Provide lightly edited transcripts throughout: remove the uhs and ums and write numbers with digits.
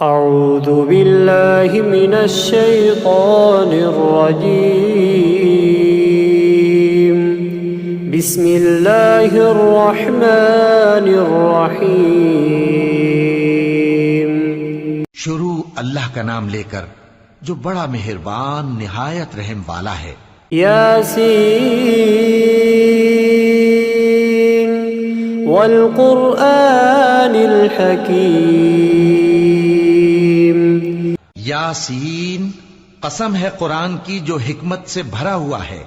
اعوذ باللہ من الشیطان الرجیم بسم اللہ الرحمن الرحیم۔ شروع اللہ کا نام لے کر جو بڑا مہربان نہایت رحم والا ہے۔ یاسین والقرآن الحکیم۔ یاسین، قسم ہے قرآن کی جو حکمت سے بھرا ہوا ہے۔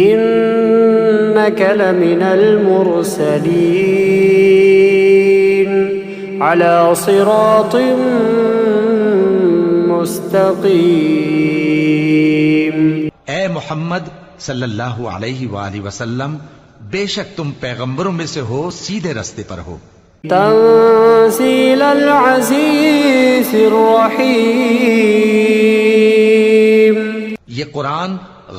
انک لمن المرسلین علی صراط مستقیم۔ اے محمد صلی اللہ علیہ وآلہ وسلم، بے شک تم پیغمبروں میں سے ہو، سیدھے رستے پر ہو۔ تنزیل العزیز الرحیم۔ یہ قرآن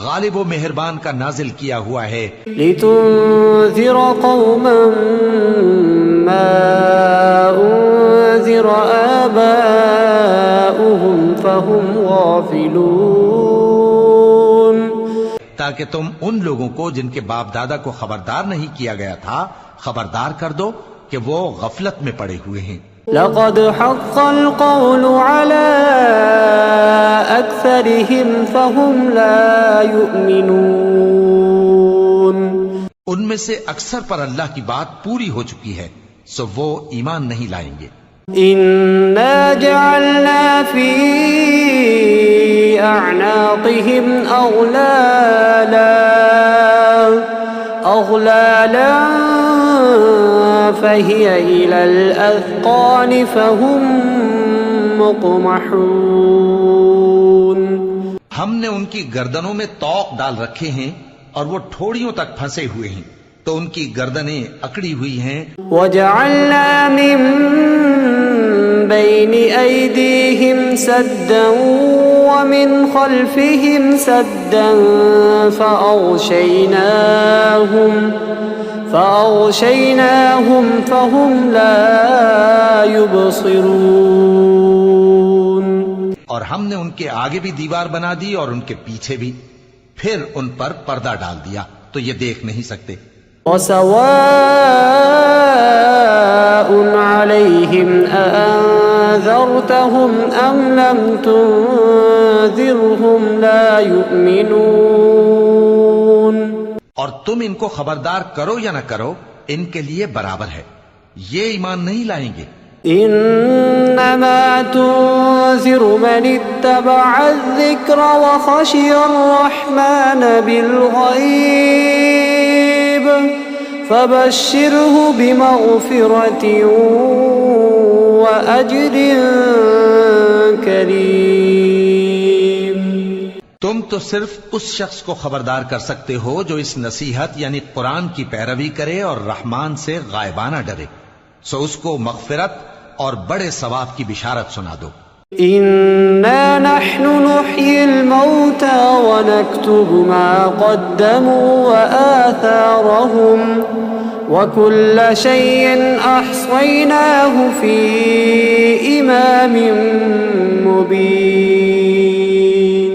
غالب و مہربان کا نازل کیا ہوا ہے۔ لتنذر قوما ما انذر آباؤهم فهم غافلون۔ تاکہ تم ان لوگوں کو جن کے باپ دادا کو خبردار نہیں کیا گیا تھا خبردار کر دو کہ وہ غفلت میں پڑے ہوئے ہیں۔ لقد حق القول على أكثرهم فهم لا يؤمنون۔ ان میں سے اکثر پر اللہ کی بات پوری ہو چکی ہے، سو وہ ایمان نہیں لائیں گے۔ إنا جعلنا في أعناقهم أغلالا فهي إلى الأذقان فهم مقمحون۔ ہم نے ان کی گردنوں میں طوق ڈال رکھے ہیں اور وہ ٹھوڑیوں تک پھنسے ہوئے ہیں، تو ان کی گردنیں اکڑی ہوئی ہیں۔ وجعلنا من بين أيديهم سدا ومن خلفهم سدا فأغشيناهم فهم لا يبصرون۔ اور ہم نے ان کے آگے بھی دیوار بنا دی اور ان کے پیچھے بھی، پھر ان پر پردہ ڈال دیا تو یہ دیکھ نہیں سکتے۔ وسواء عليهم أأنذرتهم أم لم تنذرهم لا يؤمنون۔ اور تم ان کو خبردار کرو یا نہ کرو، ان کے لیے برابر ہے، یہ ایمان نہیں لائیں گے۔ انما تنذر من اتبع الذکر وخشی الرحمن بالغیب فبشره بمغفرة وأجر کریم۔ تم تو صرف اس شخص کو خبردار کر سکتے ہو جو اس نصیحت یعنی قرآن کی پیروی کرے اور رحمان سے غائبانہ ڈرے، سو اس کو مغفرت اور بڑے ثواب کی بشارت سنا دو۔ انا نحن نحيي الموتى ونكتب ما قدموا وآثارهم وكل شيء احصيناه في امام مبين۔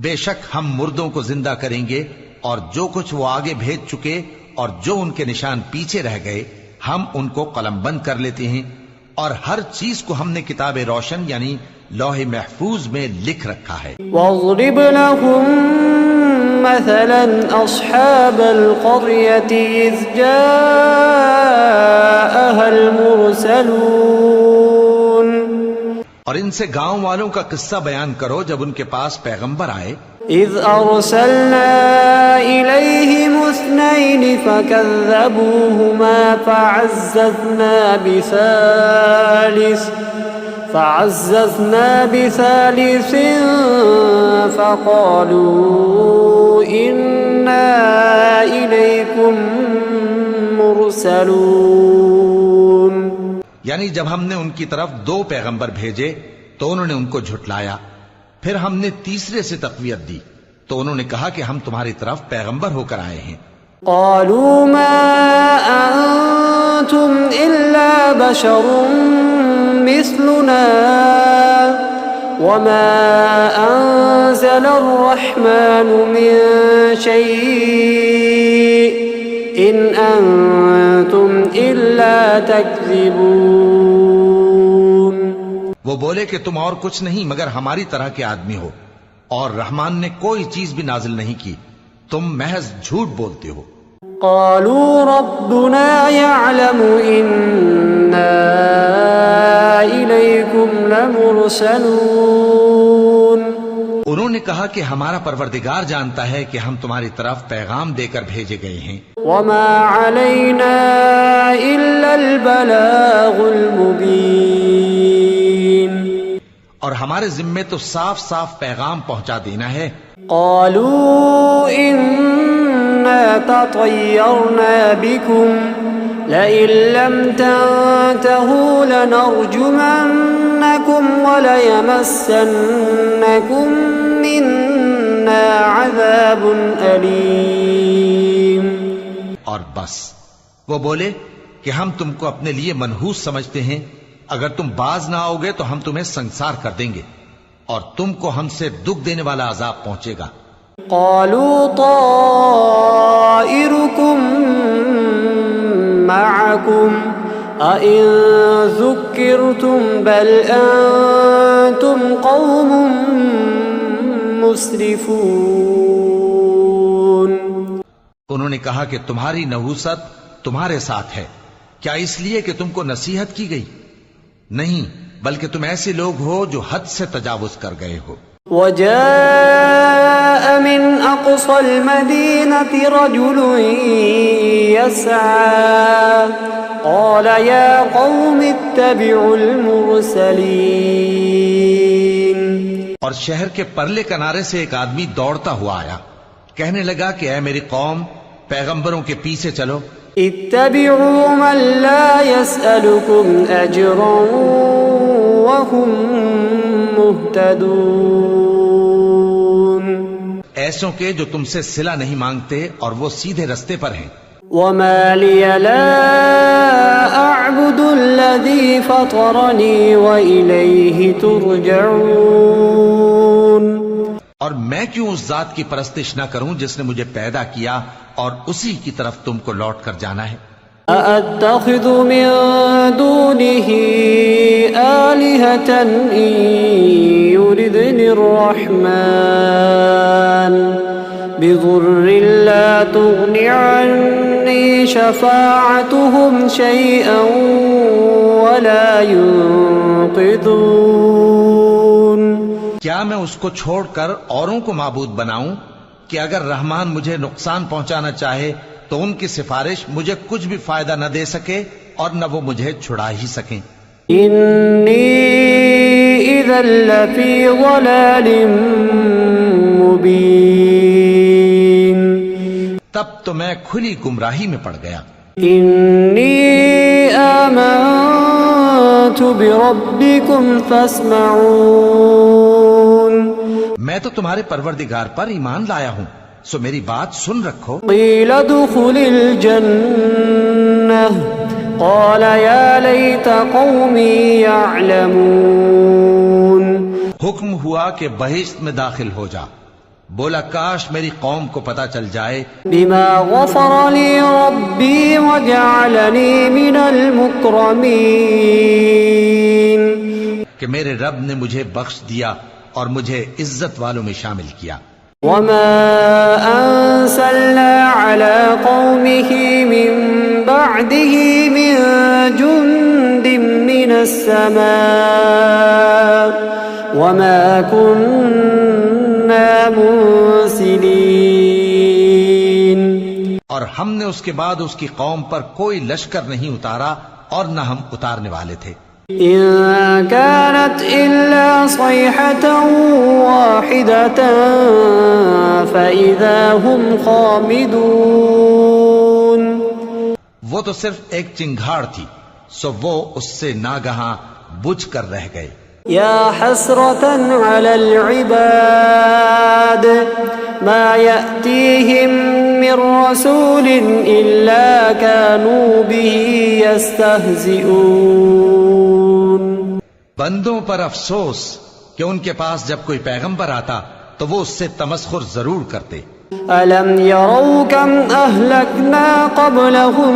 بے شک ہم مردوں کو زندہ کریں گے اور جو کچھ وہ آگے بھیج چکے اور جو ان کے نشان پیچھے رہ گئے ہم ان کو قلم بند کر لیتے ہیں، اور ہر چیز کو ہم نے کتاب روشن یعنی لوح محفوظ میں لکھ رکھا ہے۔ واضرب لهم مثلا اصحاب القرية اذ جاءها المرسلون۔ اور ان سے گاؤں والوں کا قصہ بیان کرو جب ان کے پاس پیغمبر آئے۔ اذ ارسلنا الیہم اثنین فکذبوہما فعززنا بثالث فقالوا انا الیکم مرسلون۔ یعنی جب ہم نے ان کی طرف 2 پیغمبر بھیجے تو انہوں نے ان کو جھٹلایا، پھر ہم نے تیسرے سے تقویت دی تو انہوں نے کہا کہ ہم تمہاری طرف پیغمبر ہو کر آئے ہیں۔ قالوا ما انتم الا بشر مثلنا وما أنزل الرحمن من شيء إن أنتم إلا تكذبون. وہ بولے کہ تم اور کچھ نہیں مگر ہماری طرح کے آدمی ہو، اور رحمان نے کوئی چیز بھی نازل نہیں کی، تم محض جھوٹ بولتے ہو. قالوا ربنا يعلم إنا إليكم لمرسلون. انہوں نے کہا کہ ہمارا پروردگار جانتا ہے کہ ہم تمہاری طرف پیغام دے کر بھیجے گئے ہیں. وما علينا إلا البلاغ المبين. اور ہمارے ذمے تو صاف صاف پیغام پہنچا دینا ہے. قالوا إنا تطيرنا بكم لئن لم تنتهوا لنرجمنكم وليمسنكم منا عذاب أليم. اور بس وہ بولے کہ ہم تم کو اپنے لیے منحوس سمجھتے ہیں، اگر تم باز نہ آؤ گے تو ہم تمہیں سنسار کر دیں گے اور تم کو ہم سے دکھ دینے والا عذاب پہنچے گا. قالوا طائركم معكم أئن ذكرتم بل أنتم قوم مسرفون. انہوں نے کہا کہ تمہاری نحوست تمہارے ساتھ ہے، کیا اس لیے کہ تم کو نصیحت کی گئی؟ نہیں، بلکہ تم ایسے لوگ ہو جو حد سے تجاوز کر گئے ہو. وجاء من أقصى المدينة رجل يسعى قال يا قوم اتبعوا المرسلين. اور شہر کے پرلے کنارے سے ایک آدمی دوڑتا ہوا آیا، کہنے لگا کہ اے میری قوم، پیغمبروں کے پیچھے چلو. اتبعوا من لا يسألكم أجرا وهم مهتدون. ایسوں کے جو تم سے صلہ نہیں مانگتے اور وہ سیدھے رستے پر ہیں. وما لي لا أعبد الذي فطرني وإليه ترجعون. اور میں کیوں اس ذات کی پرستش نہ کروں جس نے مجھے پیدا کیا اور اسی کی طرف تم کو لوٹ کر جانا ہے. أأتخذ من دونه آلهة إن يردني الرحمن بضر لا تغن عني شفاعتهم شيئا ولا ينقذون. کیا میں اس کو چھوڑ کر اوروں کو معبود بناؤں کہ اگر رحمان مجھے نقصان پہنچانا چاہے تو ان کی سفارش مجھے کچھ بھی فائدہ نہ دے سکے اور نہ وہ مجھے چھڑا ہی سکیں. إني إذا لفي ضلال مبين. تب تو میں کھلی گمراہی میں پڑ گیا. إني آمنت بربكم فاسمعون. میں تو تمہارے پروردگار پر ایمان لایا ہوں، سو میری بات سن رکھو. قيل ادخل الجنة قال يا ليت قومي يعلمون. حکم ہوا کہ بہشت میں داخل ہو جا. بولا کاش میری قوم کو پتا چل جائے بما غفر لي ربي وجعلني من المكرمين. کہ میرے رب نے مجھے بخش دیا اور مجھے عزت والوں میں شامل کیا. وما أنزلنا على قومه من بعده من جند من السماء وما كنا منزلين. اور ہم نے اس کے بعد اس کی قوم پر کوئی لشکر نہیں اتارا اور نہ ہم اتارنے والے تھے. إن كانت إلا صيحة واحدة فإذا هم خامدون. وہ تو صرف ایک چنگھاڑ تھی، سو وہ اس سے ناگہاں بجھ کر رہ گئے. يا حسرة على العباد ما يأتيهم من رسول إلا كانوا به يستهزئون. بندوں پر افسوس کہ ان کے پاس جب کوئی پیغمبر آتا تو وہ اس سے تمسخر ضرور کرتے. أَلَمْ يَرَوْا كَمْ أَهْلَكْنَا قَبْلَهُمْ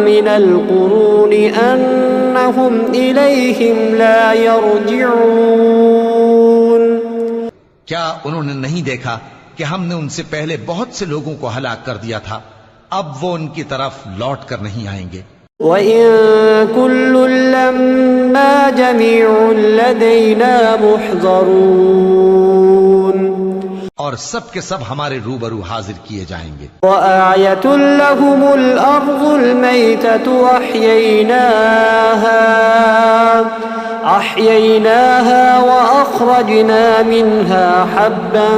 مِنَ الْقُرُونِ أَنَّهُمْ إِلَيْهِمْ لَا يَرْجِعُونَ. کیا انہوں نے نہیں دیکھا کہ ہم نے ان سے پہلے بہت سے لوگوں کو ہلاک کر دیا تھا، اب وہ ان کی طرف لوٹ کر نہیں آئیں گے. وَإِن كُلٌّ لَّمَّا جَمِيعٌ لَّدَيْنَا مُحْضَرُونَ. اور سب کے سب ہمارے روبرو حاضر کیے جائیں گے. وَآيَةٌ لَّهُمُ الْأَرْضُ الْمَيْتَةُ أَحْيَيْنَاهَا وَأَخْرَجْنَا مِنْهَا حَبًّا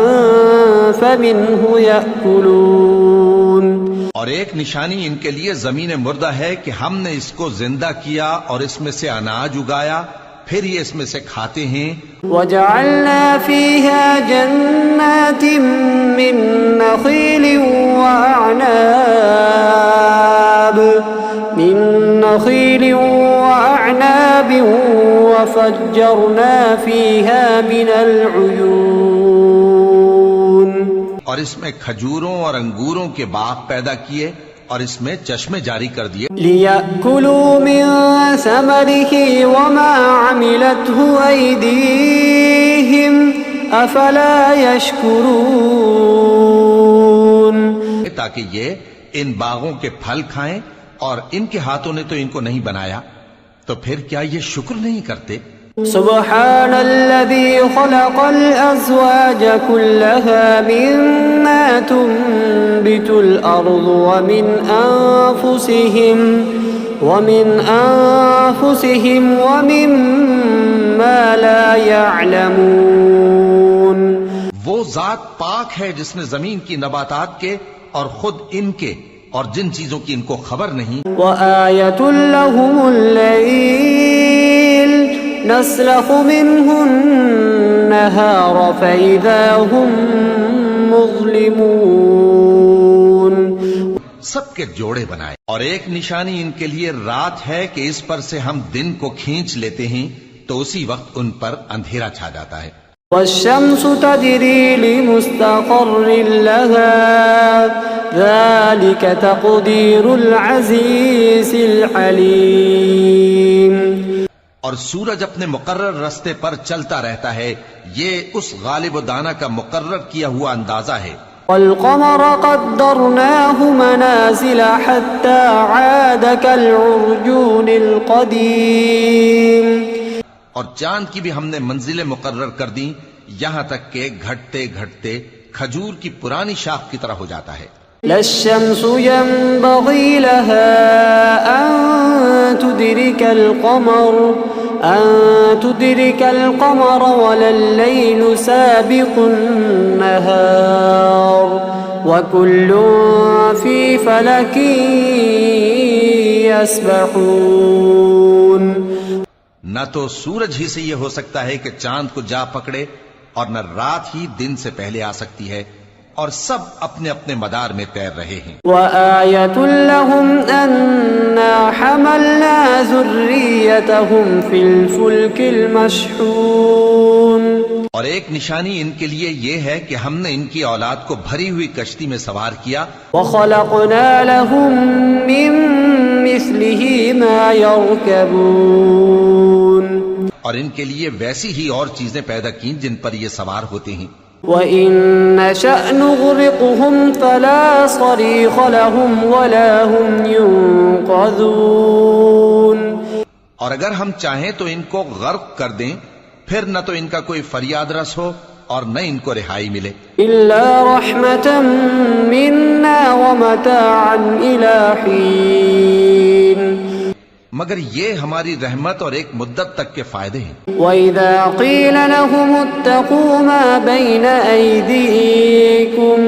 فَمِنْهُ يَأْكُلُونَ. اور ایک نشانی ان کے لیے زمین مردہ ہے کہ ہم نے اس کو زندہ کیا اور اس میں سے اناج اگایا، پھر یہ اس میں سے کھاتے ہیں. وَجَعَلْنَا فِيهَا جَنَّاتٍ مِّن نَّخِيلٍ وَأَعْنَابٍ وَفَجَّرْنَا فِيهَا مِنَ الْعُيُونِ. اور اس میں کھجوروں اور انگوروں کے باغ پیدا کیے اور اس میں چشمے جاری کر دیے. لِيَأْكُلُوا مِن ثَمَرِهِ وَمَا عَمِلَتْهُ أَيْدِيهِمْ أَفَلَا يَشْكُرُونَ. تاکہ یہ ان باغوں کے پھل کھائیں، اور ان کے ہاتھوں نے تو ان کو نہیں بنایا، تو پھر کیا یہ شکر نہیں کرتے؟ سبحان الذي خلق الأزواج كلها مما تنبت الأرض ومن أنفسهم ومما لا يعلمون. وہ ذات پاک ہے جس نے زمین کی نباتات کے اور خود ان کے اور جن چیزوں کی ان کو خبر نہیں. وآية لهم الليل نسلخ منه النهار فإذا هم مظلمون. سب کے جوڑے بنائے، اور ایک نشانی ان کے لیے رات ہے کہ اس پر سے ہم دن کو کھینچ لیتے ہیں تو اسی وقت ان پر اندھیرا چھا جاتا ہے. والشمس تجري لمستقر لها ذلك تقدير العزيز العليم. اور سورج اپنے مقرر راستے پر چلتا رہتا ہے، یہ اس غالب و دانا کا مقرر کیا ہوا اندازہ ہے. والقمر قدرناه منازل حتى عاد كالعرجون القديم. اور چاند کی بھی ہم نے منزلیں مقرر کر دیں یہاں تک کہ گھٹتے گھٹتے کھجور کی پرانی شاخ کی طرح ہو جاتا ہے. لا الشمس ينبغي لها أن تدرك القمر ولا الليل سابق النهار وكل في فلك يسبحون. نہ تو سورج ہی سے یہ ہو سکتا ہے کہ چاند کو جا پکڑے، اور نہ رات ہی دن سے پہلے آ سکتی ہے، اور سب اپنے اپنے مدار میں تیر رہے ہیں. وآية لهم أنا حملنا ذريتهم في الفلك المشحون. اور ایک نشانی ان کے لیے یہ ہے کہ ہم نے ان کی اولاد کو بھری ہوئی کشتی میں سوار کیا. وخلقنا لهم من مثله ما يركبون. اور ان کے لیے ویسی ہی اور چیزیں پیدا کی جن پر یہ سوار ہوتے ہیں. وَإِن نَّشَأْ نُغْرِقْهُمْ فَلَا صَرِيخَ لَهُمْ وَلَا هُمْ يُنقَذُونَ. اور اگر ہم چاہیں تو ان کو غرق کر دیں، پھر نہ تو ان کا کوئی فریاد رس ہو اور نہ ان کو رہائی ملے. إِلَّا رَحْمَةً مِّنَّا وَمَتَاعًا إِلَى حِينٍ. مگر یہ ہماری رحمت اور ایک مدت تک کے فائدے ہیں. وَإِذَا قِيلَ لَهُمُ اتَّقُوا مَا بَيْنَ أَيْدِيكُمْ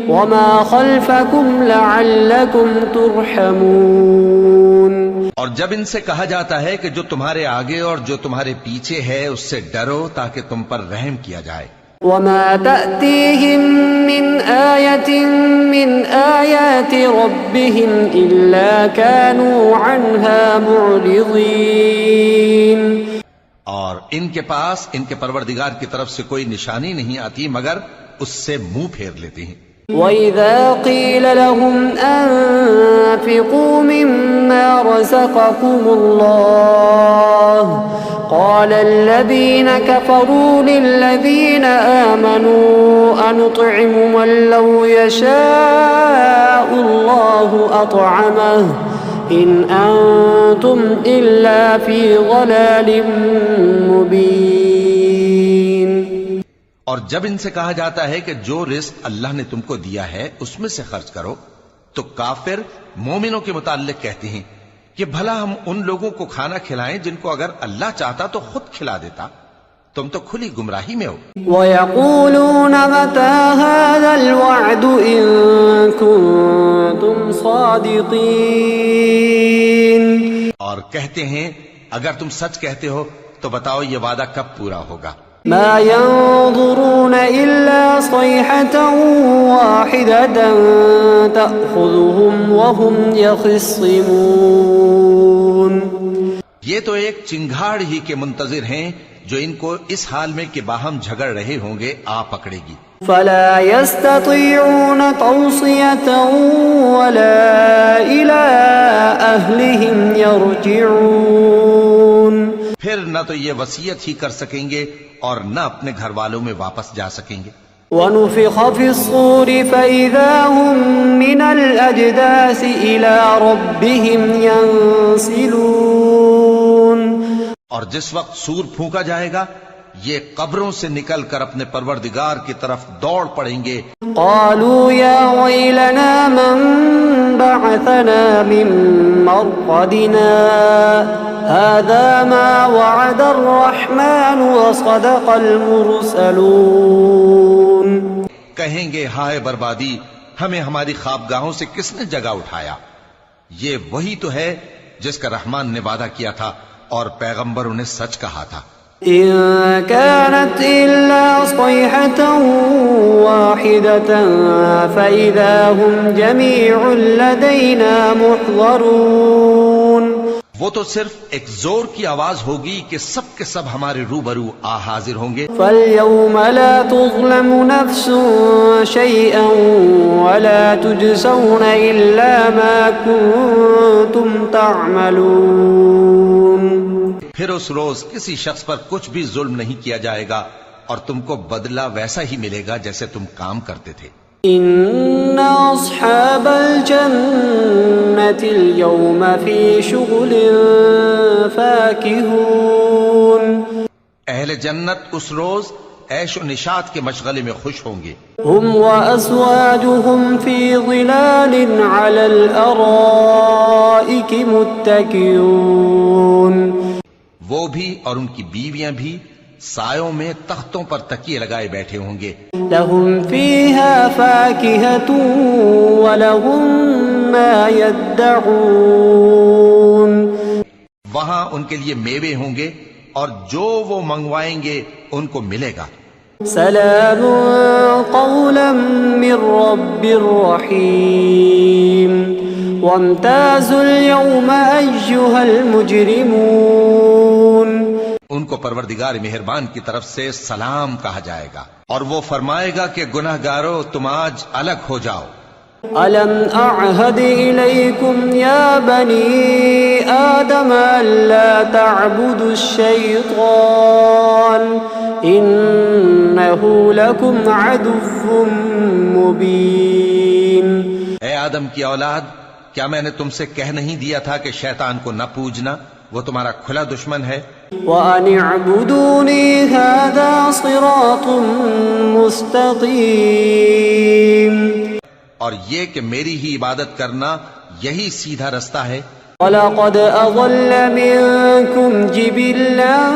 وَمَا خَلْفَكُمْ لَعَلَّكُمْ تُرْحَمُونَ. اور جب ان سے کہا جاتا ہے کہ جو تمہارے آگے اور جو تمہارے پیچھے ہے اس سے ڈرو تاکہ تم پر رحم کیا جائے. وَمَا تَأْتِيهِم مِّنْ آيَةٍ مِّنْ آيَاتِ رَبِّهِمْ إِلَّا كَانُوا عَنْهَا مُعْرِضِينَ. اور ان کے پاس ان کے پروردگار کی طرف سے کوئی نشانی نہیں آتی مگر اس سے منہ پھیر لیتے ہیں۔ وَإِذَا قِيلَ لَهُمْ أَنفِقُوا مِمَّا رَزَقَكُمُ اللَّهُ قَالَ الَّذِينَ كَفَرُوا لِلَّذِينَ آمَنُوا أَنُطْعِمُ مَن لَّوْ يَشَاءُ اللَّهُ أَطْعَمَهُ إِنْ أَنتُمْ إِلَّا فِي ضَلَالٍ مُّبِينٍ۔ اور جب ان سے کہا جاتا ہے کہ جو رزق اللہ نے تم کو دیا ہے اس میں سے خرچ کرو، تو کافر مومنوں کے متعلق کہتے ہیں کہ بھلا ہم ان لوگوں کو کھانا کھلائیں جن کو اگر اللہ چاہتا تو خود کھلا دیتا، تم تو کھلی گمراہی میں ہو۔ وَيَقُولُونَ مَتَى هَذَا الْوَعْدُ إِن كُنتُمْ صَادِقِينَ۔ اور کہتے ہیں اگر تم سچ کہتے ہو تو بتاؤ یہ وعدہ کب پورا ہوگا۔ ما ينظرون إلا صيحة واحدة تأخذهم وهم يخصمون۔ یہ تو ایک چنگھاڑ ہی کے منتظر ہیں جو ان کو اس حال میں کہ باہم جھگڑ رہے ہوں گے آ پکڑے گی۔ فلا يستطيعون توصية ولا إلى أهلهم يرجعون۔ پھر نہ تو یہ وصیت ہی کر سکیں گے اور نہ اپنے گھر والوں میں واپس جا سکیں گے۔ وَنُفِخَ فِي الصُّورِ فَإِذَا هُم مِّنَ الْأَجْدَاثِ إِلَى رَبِّهِمْ يَنسِلُونَ۔ اور جس وقت سور پھونکا جائے گا یہ قبروں سے نکل کر اپنے پروردگار کی طرف دوڑ پڑیں گے۔ قالوا يا ويلنا من بعثنا من مرقدنا هذا ما وعد الرحمن وصدق المرسلون۔ کہیں گے ہائے بربادی، ہمیں ہماری خوابگاہوں سے کس نے جگہ اٹھایا؟ یہ وہی تو ہے جس کا رحمان نے وعدہ کیا تھا اور پیغمبروں نے سچ کہا تھا۔ إن كانت إلا صيحة واحدة فإذا هم جميع لدينا محضرون۔ وہ تو صرف ایک زور کی آواز ہوگی کہ سب کے سب ہمارے روبرو آ حاضر ہوں گے۔ فاليوم لا تظلم نفس شيئا ولا تجزون إلا ما كنتم تعملون۔ پھر اس روز کسی شخص پر کچھ بھی ظلم نہیں کیا جائے گا اور تم کو بدلہ ویسا ہی ملے گا جیسے تم کام کرتے تھے۔ إن أصحاب الجنة اليوم في شغل فاكهون۔ اہل جنت اس روز عیش و نشاط کے مشغلے میں خوش ہوں گے۔ هم وأزواجهم في ظلال على الأرائك متكئون۔ وہ بھی اور ان کی بیویاں بھی سایوں میں تختوں پر تکیے لگائے بیٹھے ہوں گے۔ لهم فيها فاكهة ولهم ما يدعون۔ وہاں ان کے لیے میوے ہوں گے اور جو وہ منگوائیں گے ان کو ملے گا۔ سلام قولا من رب رحیم وامتازوا اليوم أيها المجرمون۔ ان کو پروردگار مہربان کی طرف سے سلام کہا جائے گا اور وہ فرمائے گا کہ گناہگارو تم آج الگ ہو جاؤ۔ ألم أعهد إليكم يا بني آدم ألا تعبدوا الشيطان إنه لكم عدو مبين۔ اے آدم کی اولاد، کیا میں نے تم سے کہہ نہیں دیا تھا کہ شیطان کو نہ پوجنا، وہ تمہارا کھلا دشمن ہے۔ وَأَنِ اعْبُدُونِي هَذَا صِرَاطٌ مُسْتَقِيمٌ۔ اور یہ کہ میری ہی عبادت کرنا یہی سیدھا رستہ ہے۔ وَلَقَدْ أَضَلَّ مِنكُمْ جِبِلًّا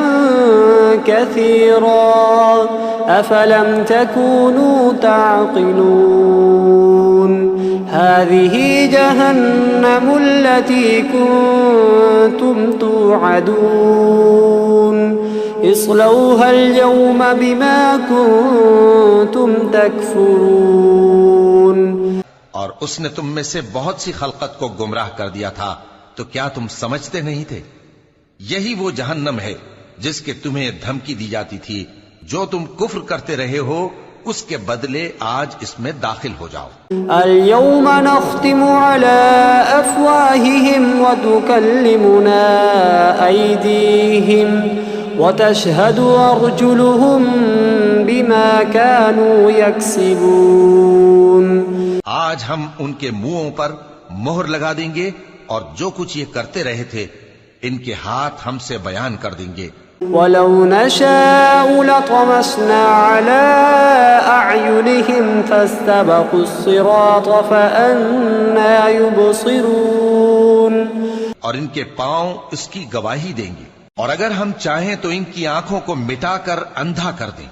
كَثِيرًا أَفَلَمْ تَكُونُوا تَعْقِلُونَ۔ هَذِهِ جَهَنَّمُ الَّتِي كُنتُمْ تُوعَدُونَ اصْلَوْهَا الْيَوْمَ بِمَا كُنتُمْ تَكْفُرُونَ۔ اور اس نے تم میں سے بہت سی خلقت کو گمراہ کر دیا تھا، تو کیا تم سمجھتے نہیں تھے؟ یہی وہ جہنم ہے جس کے تمہیں دھمکی دی جاتی تھی، جو تم کفر کرتے رہے ہو اس کے بدلے آج اس میں داخل ہو جاؤ۔ اليوم نختم على أفواههم وتكلمنا أيديهم وتشهد أرجلهم بما كانوا يكسبون۔ آج ہم ان کے منہوں پر مہر لگا دیں گے اور جو کچھ یہ کرتے رہے تھے ان کے ہاتھ ہم سے بیان کر دیں گے۔ وَلَوْ نَشَاءُ لَطَمَسْنَا عَلَىٰ أَعْيُنِهِمْ فَاسْتَبَقُوا الصِّرَاطَ فَأَنَّىٰ يُبْصِرُونَ۔ اور ان کے پاؤں اس کی گواہی دیں گے، اور اگر ہم چاہیں تو ان کی آنکھوں کو مٹا کر اندھا کر دیں،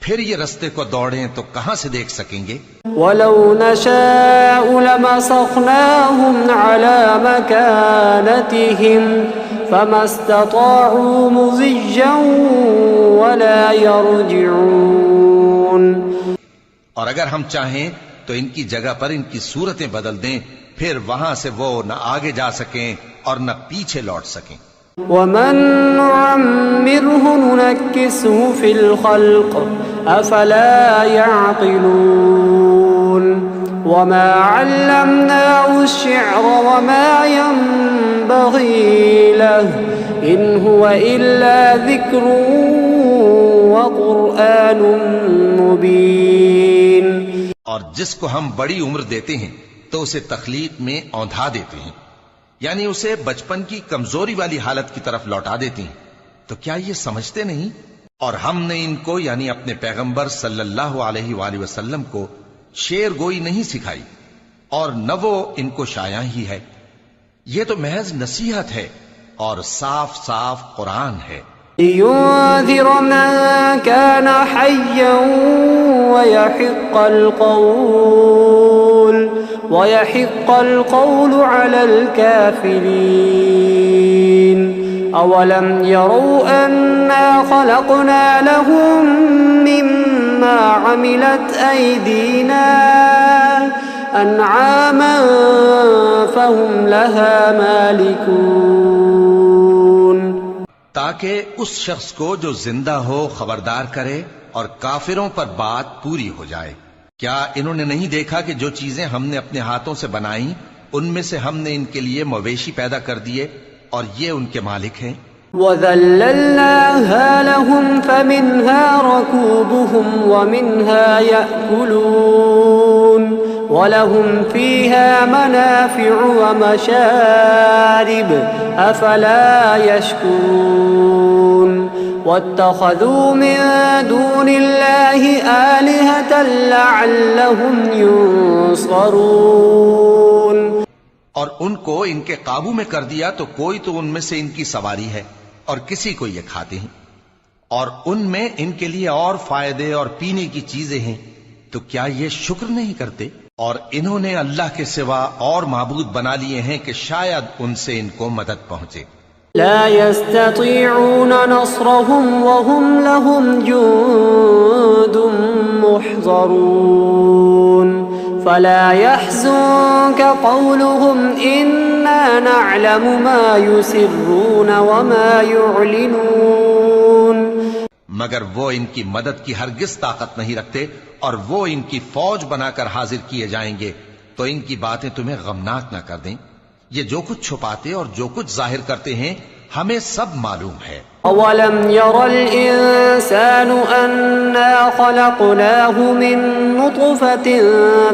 پھر یہ رستے کو دوڑیں تو کہاں سے دیکھ سکیں گے؟ وَلَوْ نَشَاءُ لَمَسَخْنَاهُمْ عَلَىٰ مَكَانَتِهِمْ فَمَا اسْتَطَاعُوا مُضِيًّا وَلَا يَرْجِعُونَ۔ اور اگر ہم چاہیں تو ان کی جگہ پر ان کی صورتیں بدل دیں، پھر وہاں سے وہ نہ آگے جا سکیں اور نہ پیچھے لوٹ سکیں۔ وَمَن نُّعَمِّرْهُ نُنَكِّسْهُ فِي الْخَلْقِ أَفَلَا يَعْقِلُونَ وَمَا عَلَّمْنَاهُ الشِّعْرَ وَمَا يَنبَغِي لَهُ إِنْ هُوَ إِلَّا ذِكْرٌ وَقُرْآنٌ مُّبِينٌ۔ اور جس کو ہم بڑی عمر دیتے ہیں تو اسے تخلیق میں اوندھا دیتے ہیں، یعنی اسے بچپن کی کمزوری والی حالت کی طرف لوٹا دیتے ہیں، تو کیا یہ سمجھتے نہیں؟ اور ہم نے ان کو یعنی اپنے پیغمبر صلی اللہ علیہ وآلہ وسلم کو شعر گوئی نہیں سکھائی، اور نہ وہ ان کو شایع ہی ہے، یہ تو محض نصیحت ہے اور صاف صاف قرآن ہے۔ لِيُنذِرَ مَن كَانَ حَيًّا وَيَحِقَّ الْقَوْلُ عَلَى الْكَافِرِينَ أَوَلَمْ يَرَوْا أَنَّا خَلَقْنَا لَهُم مِّمَّا عَمِلَتْ أَيْدِينَا أَنْعَامًا فَهُمْ لَهَا مَالِكُونَ۔ تاکہ اس شخص کو جو زندہ ہو خبردار کرے اور کافروں پر بات پوری ہو جائے۔ کیا انہوں نے نہیں دیکھا کہ جو چیزیں ہم نے اپنے ہاتھوں سے بنائیں ان میں سے ہم نے ان کے لیے مویشی پیدا کر دیے اور یہ ان کے مالک ہیں؟ وَذَلَّلْنَاهَا لَهُمْ فَمِنْهَا رَكُوبُهُمْ وَمِنْهَا يَأْكُلُونَ وَلَهُمْ فِيهَا مَنَافِعُ وَمَشَارِبُ أَفَلَا يَشْكُرُونَ وَاتَّخَذُوا مِن دُونِ اللَّهِ آلِهَةً لَعَلَّهُمْ يُنصَرُونَ۔ اور ان کو ان کے قابو میں کر دیا تو کوئی تو ان میں سے ان کی سواری ہے اور کسی کو یہ کھاتے ہیں، اور ان میں ان کے لیے اور فائدے اور پینے کی چیزیں ہیں، تو کیا یہ شکر نہیں کرتے؟ اور انہوں نے اللہ کے سوا اور معبود بنا لیے ہیں کہ شاید ان سے ان کو مدد پہنچے۔ لا يستطيعون نصرهم وهم لهم جند محضرون فلا يحزنك قولهم إنا نعلم ما يسرون وما يعلنون۔ مگر وہ ان کی مدد کی ہرگز طاقت نہیں رکھتے، اور وہ ان کی فوج بنا کر حاضر کیے جائیں گے تو ان کی باتیں تمہیں غمناک نہ کر دیں۔ یہ جو کچھ چھپاتے اور جو کچھ ظاہر کرتے ہیں ہمیں سب معلوم ہے۔ أَوَلَمْ يَرَ الْإِنسَانُ أَنَّا خَلَقْنَاهُ مِن نُّطْفَةٍ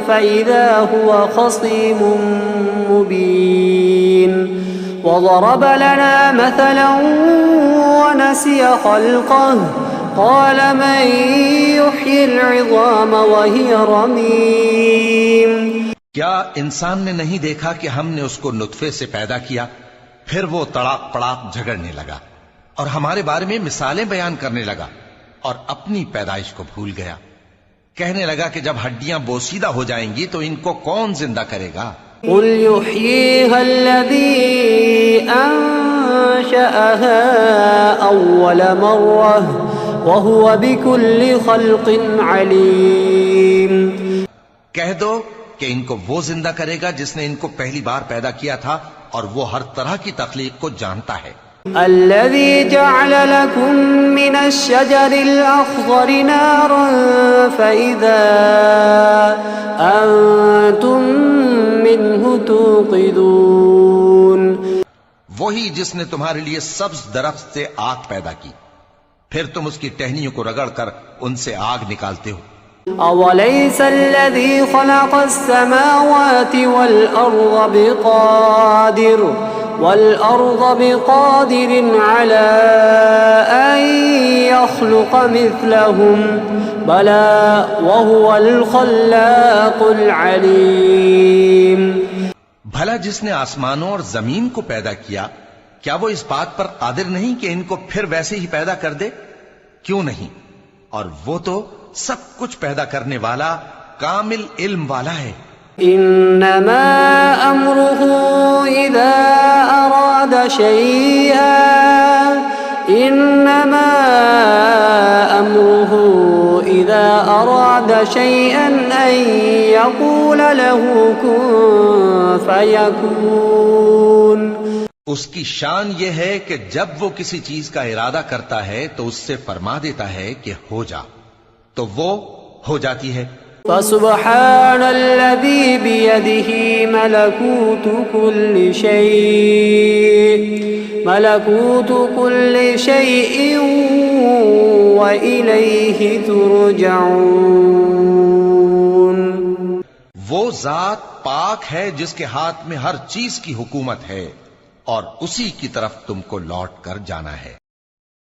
فَإِذَا هُوَ خَصِيمٌ مُّبِينٌ وَضَرَبَ لَنَا مَثَلًا وَنَسِيَ خَلْقَهُ قَالَ مَن يُحْيِي الْعِظَامَ وَهِيَ رَمِيمٌ۔ کیا انسان نے نہیں دیکھا کہ ہم نے اس کو نطفے سے پیدا کیا، پھر وہ تڑاک پڑاک جھگڑنے لگا اور ہمارے بارے میں مثالیں بیان کرنے لگا اور اپنی پیدائش کو بھول گیا، کہنے لگا کہ جب ہڈیاں بوسیدہ ہو جائیں گی تو ان کو کون زندہ کرے گا؟ قُلْ يُحْيِيهَا الَّذِي أَنشَأَهَا أَوَّلَ مَرَّةٍ وَهُوَ بِكُلِّ خَلْقٍ عَلِيمٌ۔ کہہ دو کہ ان کو وہ زندہ کرے گا جس نے ان کو پہلی بار پیدا کیا تھا، اور وہ ہر طرح کی تخلیق کو جانتا ہے۔ الذي جعل لكم من الشجر الأخضر نارا فإذا أنتم منه توقدون. وہی جس نے تمہارے لیے سبز درخت سے آگ پیدا کی، پھر تم اس کی ٹہنیوں کو رگڑ کر ان سے آگ نکالتے ہو. أوليس الذي خلق السماوات والأرض بقادر على أن يخلق مثلهم بلى وهو الخلاق العليم. بھلا جس نے آسمانوں اور زمین کو پیدا کیا، کیا وہ اس بات پر قادر نہیں کہ ان کو پھر ویسے ہی پیدا کر دے؟ کیوں نہیں، اور وہ تو سب کچھ پیدا کرنے والا کامل علم والا ہے. انما امره اذا اراد شيئا ان يقول له كن فيكون. اس کی شان یہ ہے کہ جب وہ کسی چیز کا ارادہ کرتا ہے تو اس سے فرما دیتا ہے کہ ہو جا، تو وہ ہو جاتی ہے. فسبحان الذي بيده ملكوت كل شيء وإليه ترجعون. وہ ذات پاک ہے جس کے ہاتھ میں ہر چیز کی حکومت ہے اور اسی کی طرف تم کو لوٹ کر جانا ہے.